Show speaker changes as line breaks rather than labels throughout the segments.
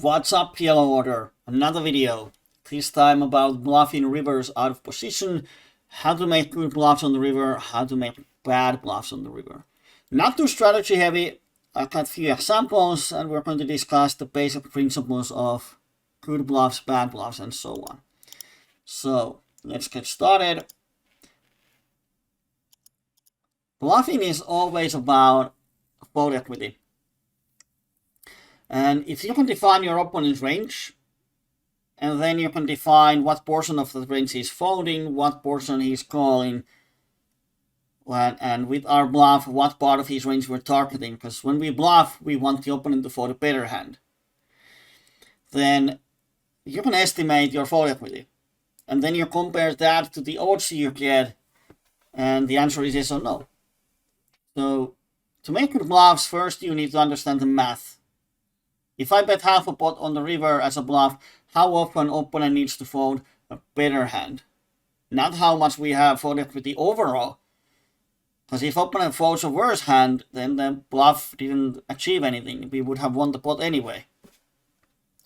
What's up, PLO Order? Another video. This time about bluffing rivers out of position, how to make good bluffs on the river, how to make bad bluffs on the river. Not too strategy heavy. I got a few examples and we're going to discuss the basic principles of good bluffs, bad bluffs, and so on. So let's get started. Bluffing is always about fold equity. And if you can define your opponent's range, and then you can define what portion of the range he's folding, what portion he's calling, and with our bluff, what part of his range we're targeting. Because when we bluff, we want the opponent to fold a better hand. Then you can estimate your fold equity. And then you compare that to the odds you get, and the answer is yes or no. So to make good bluffs, first you need to understand the math. If I bet half a pot on the river as a bluff, how often opponent needs to fold a better hand? Not how much we have fold equity overall. Because if opponent folds a worse hand, then the bluff didn't achieve anything. We would have won the pot anyway.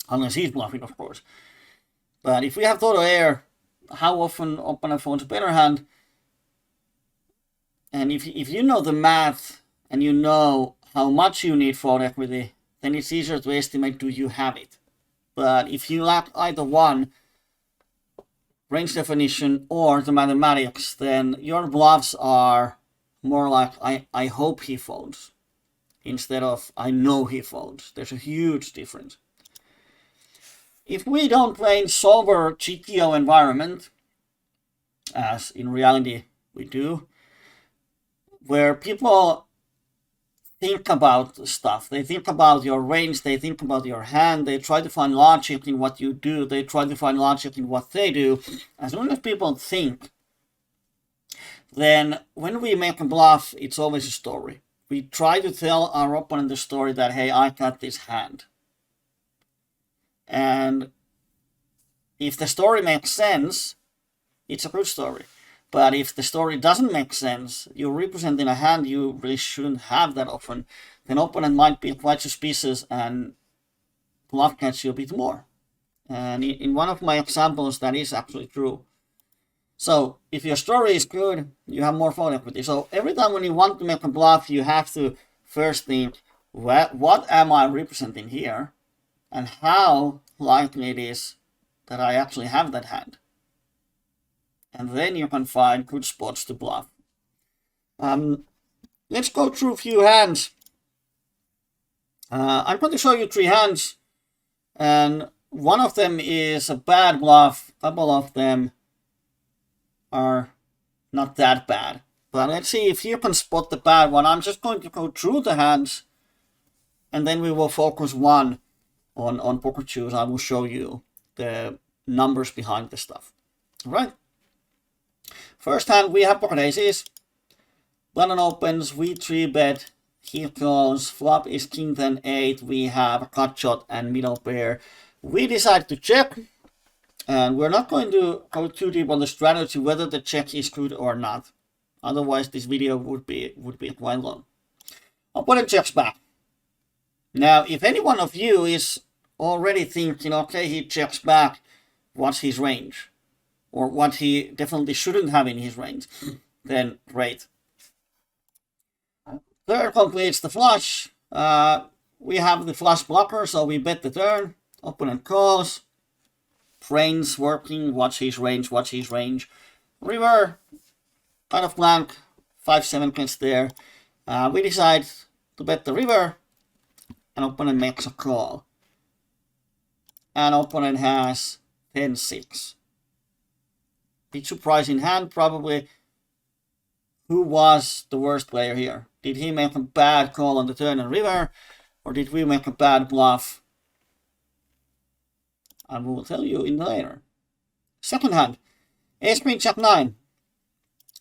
Unless he's bluffing, of course. But if we have total air, how often opponent folds a better hand? And if you know the math and you know how much you need fold equity, then it's easier to estimate do you have it. But if you lack either one, range definition or the mathematics, then your bluffs are more like I hope he folds instead of I know he folds. There's a huge difference. If we don't play in sober GTO environment, as in reality we do, where people think about stuff. They think about your range, they think about your hand, they try to find logic in what you do, they try to find logic in what they do. As long as people think, then when we make a bluff, it's always a story. We try to tell our opponent the story that, hey, I got this hand. And if the story makes sense, it's a good story. But if the story doesn't make sense, you're representing a hand you really shouldn't have that often, then opponent might be quite suspicious and bluff catch you a bit more. And in one of my examples, that is actually true. So if your story is good, you have more fold equity. So every time when you want to make a bluff, you have to first think, what am I representing here? And how likely it is that I actually have that hand. And then you can find good spots to bluff. Let's go through a few hands. I'm going to show you 3 hands. And one of them is a bad bluff. A couple of them are not that bad. But let's see if you can spot the bad one. I'm just going to go through the hands. And then we will focus one on PokerJuice. I will show you the numbers behind the stuff. All right. First hand, we have pocket aces. Button opens, we 3-bet, he calls, flop is king 10-8, we have a cut shot and middle pair. We decide to check, and we're not going to go too deep on the strategy whether the check is good or not. Otherwise, this video would be quite long. Opponent checks back. Now, if any one of you is already thinking, okay, he checks back, what's his range? Or what he definitely shouldn't have in his range, then great. Third completes the flush. We have the flush blocker, so we bet the turn. Opponent calls. Brains working, what's his range, what's his range. River, kind of blank, 5-7 gets there. We decide to bet the river, and opponent makes a call. And opponent has 10-6. Big surprise in hand, probably. Who was the worst player here? Did he make a bad call on the turn and river? Or did we make a bad bluff? I will tell you in later. Second hand. Ace Queen Jack 9.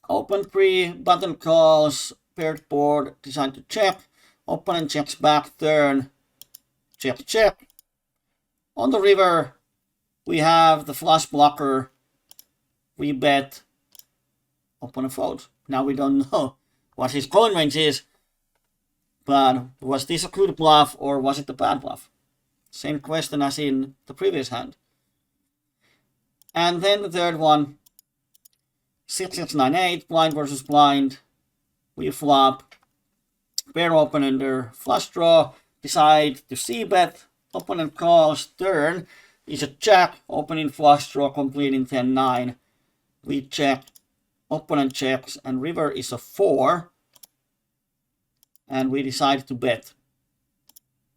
Open pre, button calls, paired board, decide to check. Opponent checks back, turn, check, check. On the river, we have the flush blocker. We bet, opponent folds. Now we don't know what his calling range is, but was this a good bluff or was it a bad bluff? Same question as in the previous hand. And then the third one, 6-6-9-8, blind versus blind. We flop, pair open-ender, flush draw, decide to c-bet, opponent calls, turn is a check, opening flush draw, completing 10-9. We check, opponent checks, and river is a 4. And we decide to bet.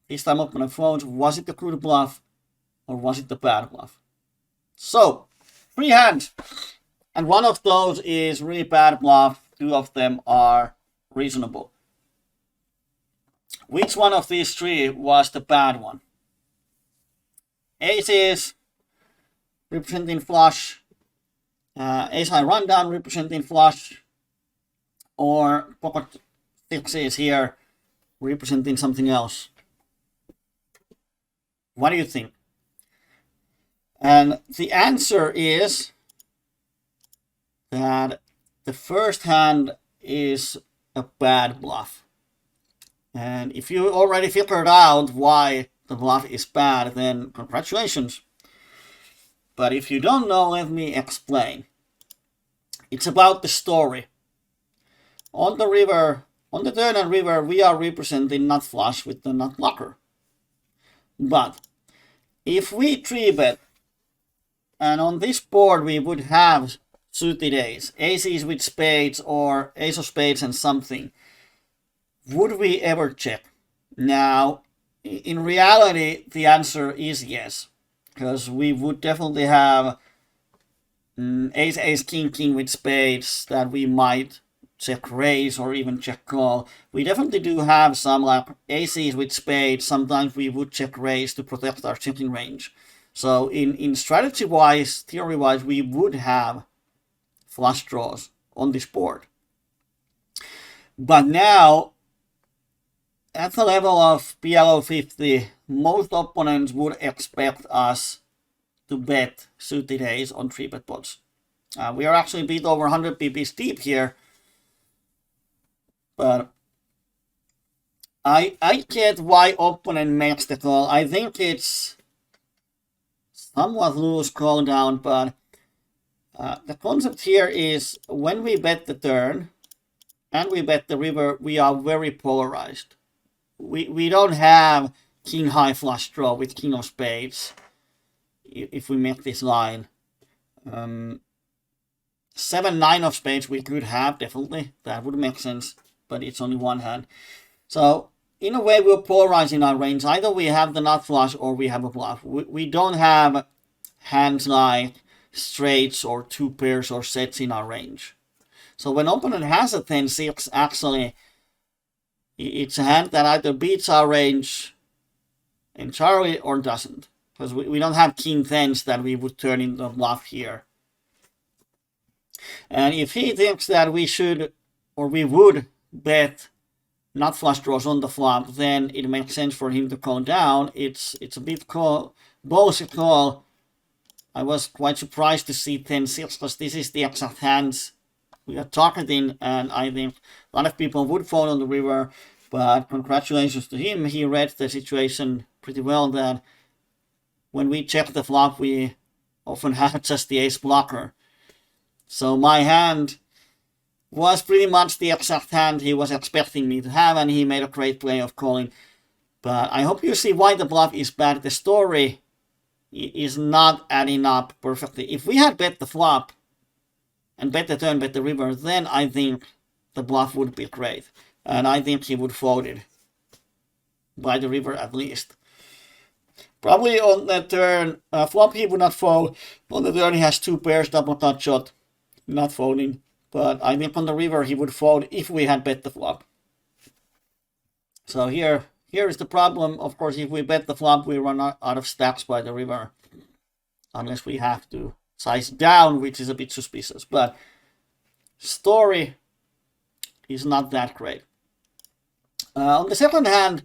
This time opponent folds. Was it the good bluff or was it the bad bluff? So, 3 hands. And one of those is really bad bluff. 2 of them are reasonable. Which one of these 3 was the bad one? Aces representing flush. Ace high rundown representing flush. Or pocket sixes here representing something else. What do you think? And the answer is that the first hand is a bad bluff. And if you already figured out why the bluff is bad, then congratulations. But if you don't know, let me explain. It's about the story. On the river, on the turn and river, we are representing nut flush with the nut blocker. But if we 3-bet, and on this board we would have suited ace, aces with spades or ace of spades and something, would we ever check? Now, in reality, the answer is yes, because we would definitely have ace, ace, king, king with spades that we might check raise or even check call. We definitely do have some like aces with spades. Sometimes we would check raise to protect our checking range. So in strategy wise, theory wise, we would have flush draws on this board. But now, at the level of PLO 50, most opponents would expect us to bet suited ace on 3-bet pots. We are actually a bit over 100 pp's deep here. But I get why opponent makes the call. I think it's somewhat loose call down, but the concept here is when we bet the turn and we bet the river, we are very polarized. We don't have king high flush draw with king of spades if we make this line. 7-9 of spades we could have, definitely. That would make sense. But it's only one hand. So, in a way, we're polarizing our range. Either we have the nut flush or we have a bluff. We don't have hands like straights or 2 pairs or sets in our range. So when opponent has a 10-6, actually, it's a hand that either beats our range entirely or doesn't. Because we don't have king 10s that we would turn into a bluff here. And if he thinks that we should, or we would, bet nut flush draws on the flop, then it makes sense for him to call down. It's a bit bullshit call. I was quite surprised to see 10-6 because this is the exact hands we are targeting, and I think a lot of people would fall on the river. But congratulations to him. He read the situation pretty well that when we check the flop, we often have just the ace blocker. So my hand was pretty much the exact hand he was expecting me to have, and he made a great play of calling. But I hope you see why the bluff is bad. The story is not adding up perfectly. If we had bet the flop and bet the turn, bet the river, then I think the bluff would be great. And I think he would fold it by the river at least. Probably on the turn, flop he would not fold. On the turn he has 2 pairs, double cut shot, not folding. But I think on the river he would fold if we had bet the flop. So here is the problem. Of course, if we bet the flop, we run out of stacks by the river. Unless we have to size down, which is a bit suspicious. But story is not that great. On the second hand,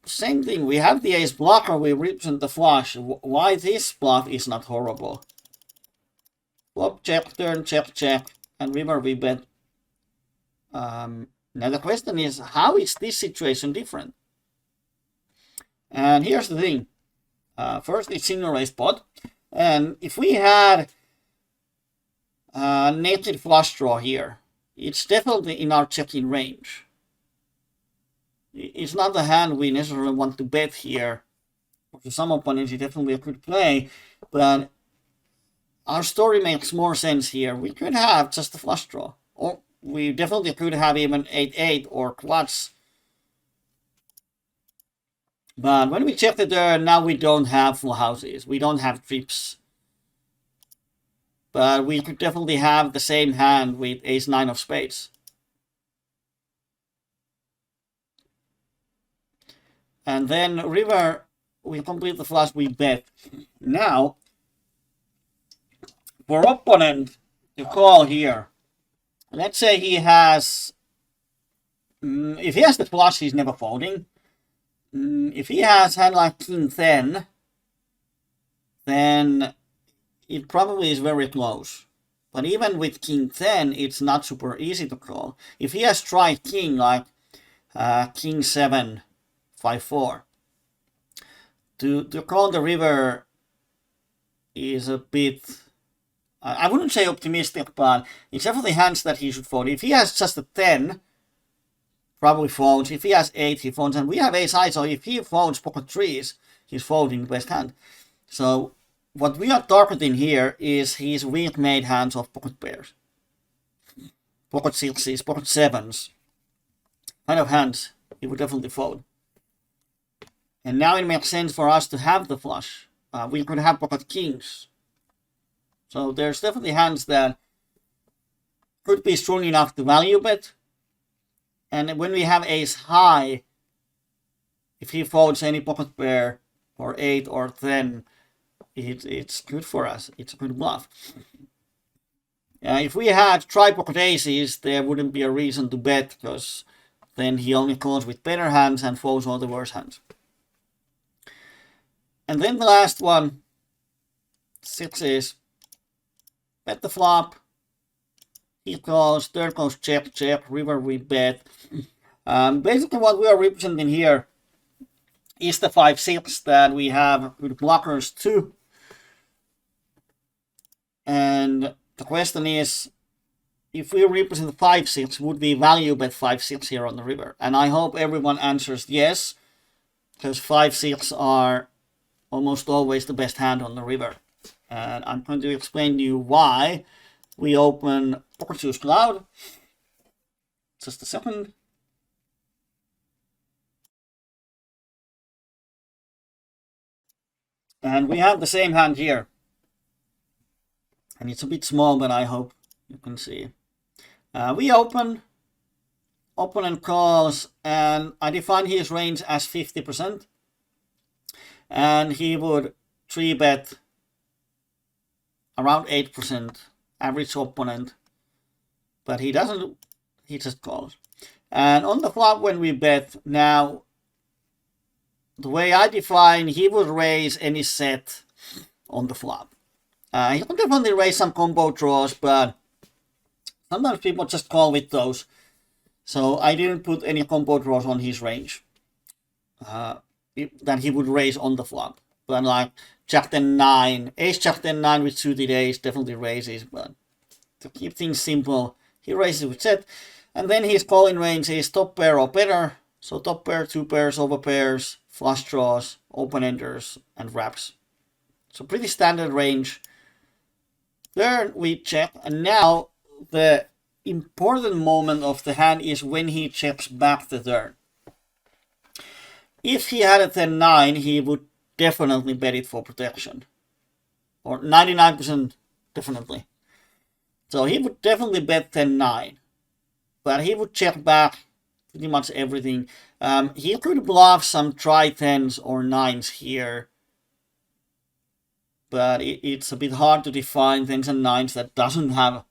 same thing. We have the ace blocker. We represent the flush. Why this bluff is not horrible? Flop, check, turn, check, check. And river we bet. Now the question is, how is this situation different? And here's the thing. First, it's single raise pot. And if we had naked flush draw here, it's definitely in our checking range. It's not the hand we necessarily want to bet here. For some opponents, it's definitely a good play, but our story makes more sense here. We could have just a flush draw, or we definitely could have even 8-8 or clutch. But when we check the turn, now we don't have full houses. We don't have trips. But we could definitely have the same hand with ace-9 of spades. And then river, we complete the flush, we bet. Now, for opponent to call here, let's say he has, if he has the flush, he's never folding. If he has hand like king 10, then it probably is very close. But even with king 10, it's not super easy to call. If he has tried king like king 7, 5-4, to call the river is a bit, I wouldn't say optimistic, but it's definitely hands that he should fold. If he has just a 10, probably folds. If he has 8, he folds. And we have ace high, so if he folds pocket 3s, he's folding the best hand. So what we are targeting here is his weak made hands of pocket pairs. Pocket 6s, pocket 7s. Kind of hands he would definitely fold. And now it makes sense for us to have the flush. We could have pocket kings. So there's definitely hands that could be strong enough to value bet. And when we have ace high, if he folds any pocket pair or 8 or 10, it's good for us. It's a good bluff. If we had tri-pocket aces, there wouldn't be a reason to bet, because then he only calls with better hands and folds all the worse hands. And then the last one, 6s. Bet the flop. He calls, third goes check, check, river we bet. Basically what we are representing here is the 5-6 that we have good blockers too. And the question is, if we represent 5-6, would we value bet 5-6 here on the river? And I hope everyone answers yes, because 5-6 are almost always the best hand on the river. And I'm going to explain to you why. We open PokerJuice Cloud. Just a second. And we have the same hand here. And it's a bit small, but I hope you can see. We open. Opponent calls, and I define his range as 50%. And he would 3-bet around 8%. Average opponent, but he doesn't, he just calls. And on the flop when we bet, now the way I define, he would raise any set on the flop. He can definitely raise some combo draws, but sometimes people just call with those. So I didn't put any combo draws on his range that he would raise on the flop. But like Jack 10-9, Ace Jack 10-9 with suited ace definitely raises, but to keep things simple, he raises with set. And then his calling range is top pair or better. So top pair, 2 pairs, over pairs, flush draws, open enders, and wraps. So pretty standard range. Turn we check, and now the important moment of the hand is when he checks back the turn. If he had a 10-9, he would definitely bet it for protection. Or 99% definitely. So he would definitely bet 10-9. But he would check back pretty much everything. He could bluff some try-10s or 9s here. But it's a bit hard to define 10s and 9s that doesn't have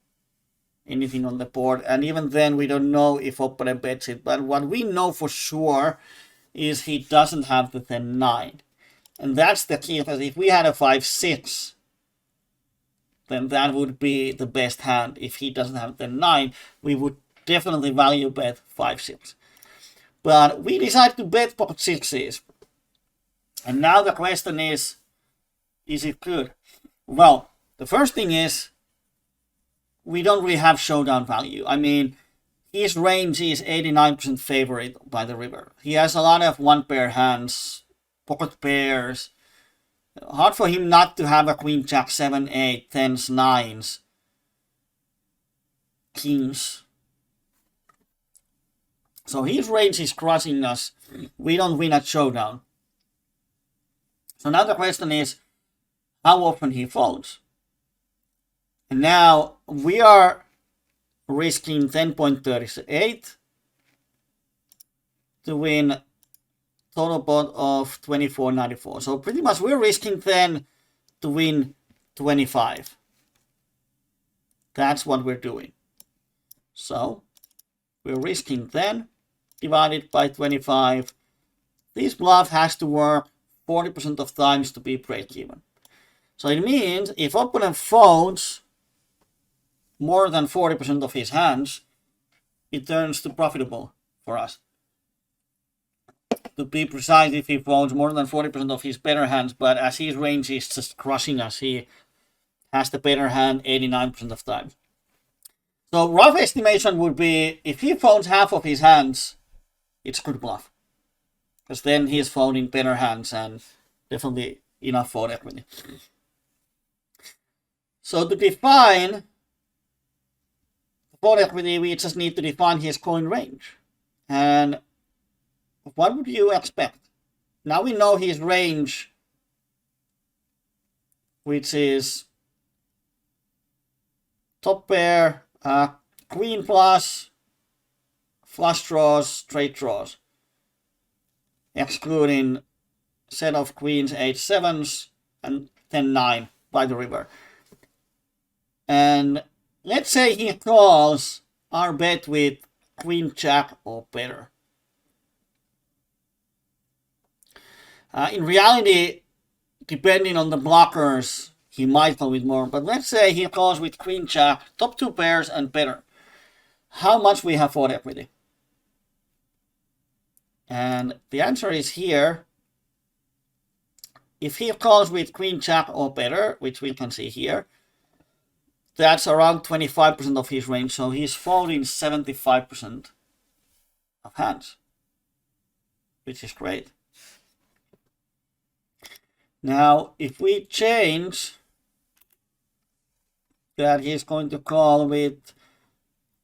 anything on the board. And even then we don't know if opponent bets it. But what we know for sure is he doesn't have the 10-9. And that's the key, because if we had a 5-6, then that would be the best hand. If he doesn't have the 9, we would definitely value bet 5-6. But we decided to bet pocket 6s. And now the question is it good? Well, the first thing is, we don't really have showdown value. I mean, his range is 89% favorite by the river. He has a lot of one pair hands, pocket pairs. Hard for him not to have a queen, jack, 7, 8, 10s, 9s, kings. So his range is crushing us. We don't win at showdown. So now the question is, how often he folds? And now we are risking 10.38 to win total pot of 24.94. So pretty much we're risking 10 to win 25. That's what we're doing. So we're risking 10 divided by 25. This bluff has to work 40% of times to be break even. So it means if opponent folds more than 40% of his hands, it turns to profitable for us. To be precise, if he folds more than 40% of his better hands, but as his range is just crushing us, he has the better hand 89% of times. So rough estimation would be, if he folds half of his hands, it's good bluff. Because then he is folding better hands and definitely enough fold equity. So to define fold equity, we just need to define his coin range. And what would you expect? Now we know his range, which is top pair, queen plus, flush draws, straight draws, excluding set of queens, 8 7s, and 10 9 by the river. And let's say he calls our bet with queen jack or better. In reality, depending on the blockers, he might call with more. But let's say he calls with queen jack, top 2 pairs and better. How much we have fold equity? And the answer is here. If he calls with queen jack or better, which we can see here, that's around 25% of his range. So he's folding 75% of hands, which is great. Now, if we change that he's going to call with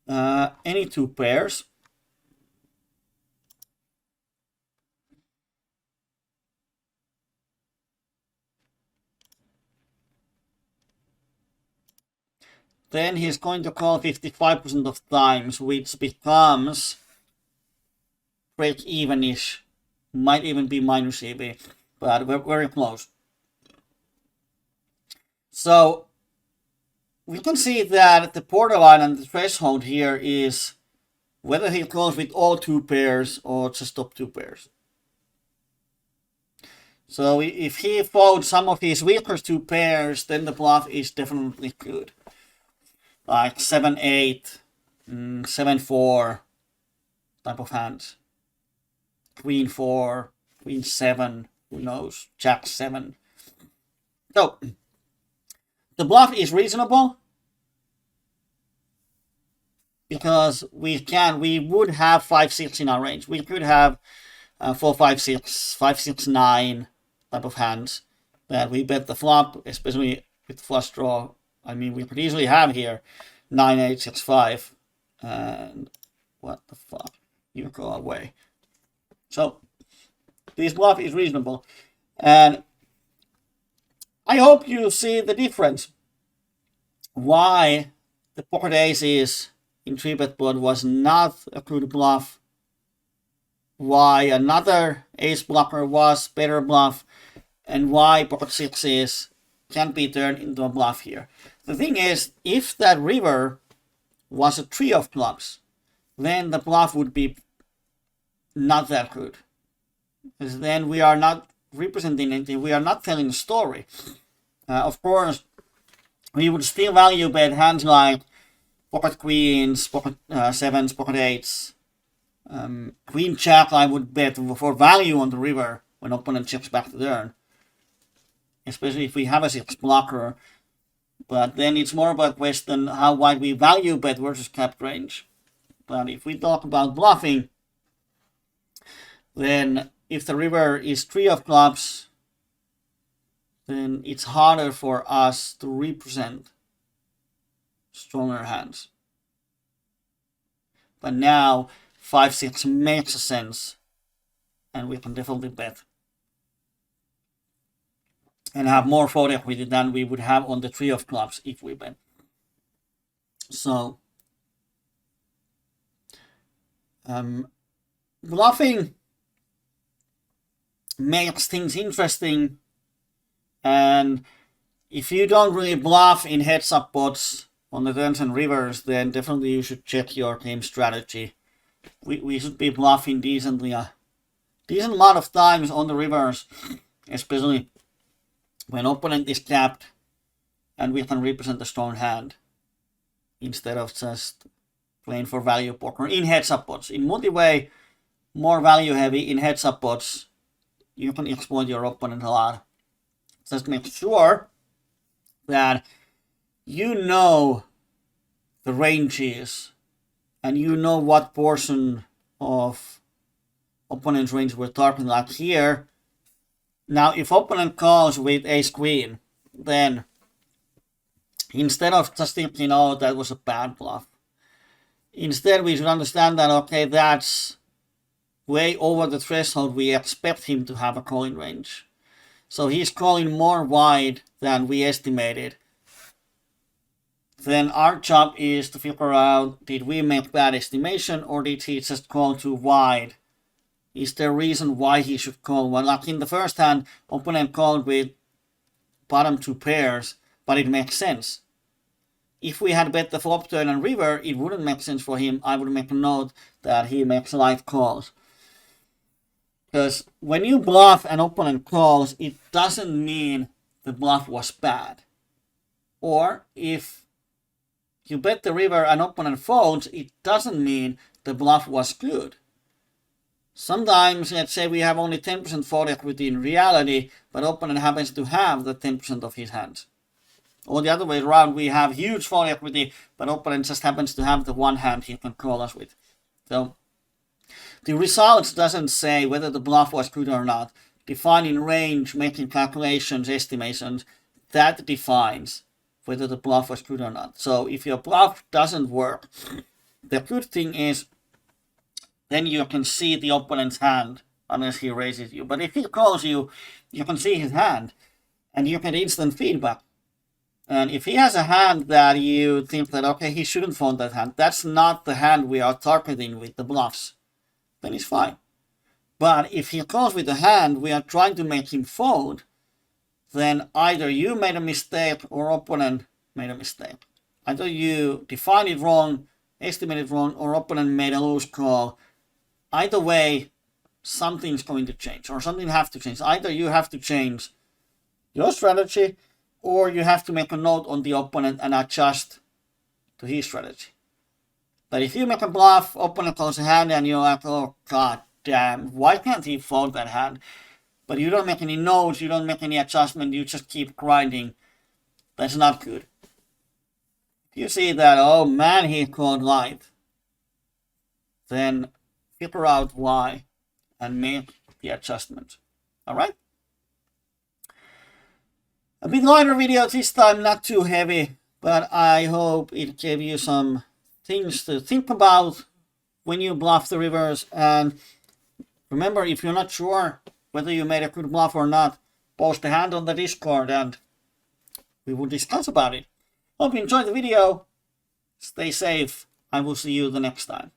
any 2 pairs, then he's going to call 55% of times, which becomes break even-ish. Might even be minus EV, but we're very close. So we can see that the borderline and the threshold here is whether he calls with all 2 pairs or just top 2 pairs. So if he folds some of his weaker 2 pairs, then the bluff is definitely good. Like 7 8, 7 4 type of hands. Queen 4, queen 7, who knows, jack 7. So the bluff is reasonable because we would have 5 6 in our range. We could have 4 5 6, 5 6 9 type of hands that we bet the flop, especially with flush draw. I mean, we could easily have here 9 8 6 5, and what the fuck, you go away. So this bluff is reasonable, and I hope you see the difference. Why the pocket aces in 3-bet pot was not a good bluff. Why another ace blocker was better bluff, and why pocket sixes can be turned into a bluff here. The thing is, if that river was a 3 of clubs, then the bluff would be not that good. Because then we are not representing anything, we are not telling a story. Of course, we would still value bet hands like pocket queens, pocket 7s, pocket 8s. Queen jack I would bet for value on the river, when opponent checks back the turn. Especially if we have a 6 blocker. But then it's more about question how wide we value bet versus capped range. But if we talk about bluffing, then if the river is 3 of clubs, then it's harder for us to represent stronger hands. But now 5-6 makes sense, and we can definitely bet and have more fold equity than we would have on the 3 of clubs if we bet. So bluffing makes things interesting, and if you don't really bluff in heads-up pots on the turns and rivers, then definitely you should check your game strategy. We should be bluffing decently a decent amount of times on the rivers, especially when opponent is capped and we can represent a strong hand instead of just playing for value poker in heads-up pots. In multi-way, more value heavy. In heads-up pots, you can exploit your opponent a lot. Just make sure that you know the ranges and you know what portion of opponent's range we're talking like here. Now, if opponent calls with ace queen, then instead of just thinking, oh, that was a bad bluff, instead we should understand that, okay, that's way over the threshold we expect him to have a calling range. So he's calling more wide than we estimated. Then our job is to figure out, did we make bad estimation or did he just call too wide? Is there a reason why he should call one? Like in the first hand, opponent called with bottom 2 pairs, but it makes sense. If we had bet the flop turn and river, it wouldn't make sense for him. I would make a note that he makes light calls. Because when you bluff an opponent calls, it doesn't mean the bluff was bad. Or if you bet the river and opponent folds, it doesn't mean the bluff was good. Sometimes, let's say we have only 10% fold equity in reality, but opponent happens to have the 10% of his hands. Or the other way around, we have huge fold equity, but opponent just happens to have the one hand he can call us with. So the results doesn't say whether the bluff was good or not. Defining range, making calculations, estimations, that defines whether the bluff was good or not. So if your bluff doesn't work, the good thing is then you can see the opponent's hand unless he raises you. But if he calls you, you can see his hand and you get instant feedback. And if he has a hand that you think that, okay, he shouldn't fold that hand, that's not the hand we are targeting with the bluffs, then it's fine. But if he calls with a hand we are trying to make him fold, then either you made a mistake or opponent made a mistake. Either you defined it wrong, estimated wrong, or opponent made a loose call. Either way, something's going to change or something have to change. Either you have to change your strategy or you have to make a note on the opponent and adjust to his strategy. But if you make a bluff, opponent calls a hand and you're like, oh god damn, why can't he fold that hand? But you don't make any notes, you don't make any adjustment, you just keep grinding. That's not good. If you see that, oh man, he called light, then figure out why and make the adjustment. Alright? A bit lighter video this time, not too heavy, but I hope it gave you some things to think about when you bluff the rivers. And remember, if you're not sure whether you made a good bluff or not, post a hand on the Discord and we will discuss about it. Hope you enjoyed the video. Stay safe. I will see you the next time.